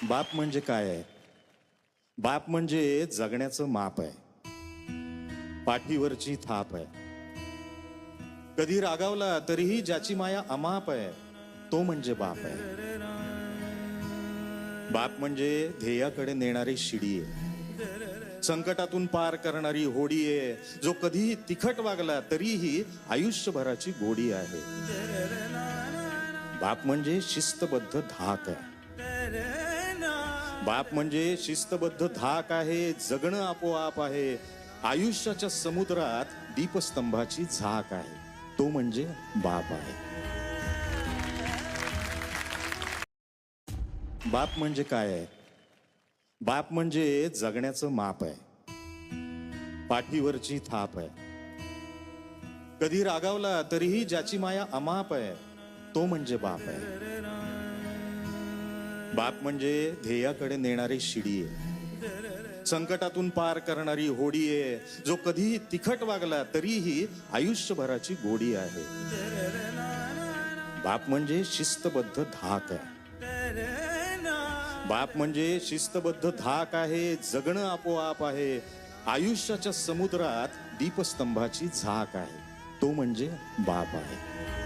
बाप म्हणजे काय आहे? बाप म्हणजे जगण्याचं माप आहे, पाठीवरची थाप आहे. कधी रागावला तरीही ज्याची माया अमाप आहे, तो म्हणजे बाप आहे. बाप म्हणजे ध्येयाकडे नेणारी शिडी आहे, संकटातून पार करणारी होडी आहे. जो कधीही तिखट वागला तरीही आयुष्यभराची गोडी आहे. बाप म्हणजे शिस्तबद्ध धाक आहे. बाप म्हणजे शिस्तबद्ध धाक आहे. जगणं आपोआप आहे. आयुष्याच्या समुद्रात दीपस्तंभाची झाक आहे, तो म्हणजे बाप आहे. बाप म्हणजे काय आहे? बाप म्हणजे जगण्याचं माप आहे, पाठीवरची थाप आहे. कधी रागावला तरीही ज्याची माया अमाप आहे, तो म्हणजे बाप आहे. बाप म्हणजे ध्येयाकडे नेणारी शिडी आहे, संकटातून पार करणारी होडी आहे. जो कधीही तिखट वागला तरीही आयुष्यभराची गोडी आहे. बाप म्हणजे शिस्तबद्ध धाक आहे. बाप म्हणजे शिस्तबद्ध धाक आहे. जगणं आपोआप आहे. आयुष्याच्या समुद्रात दीपस्तंभाची झाक आहे, तो म्हणजे बाप आहे.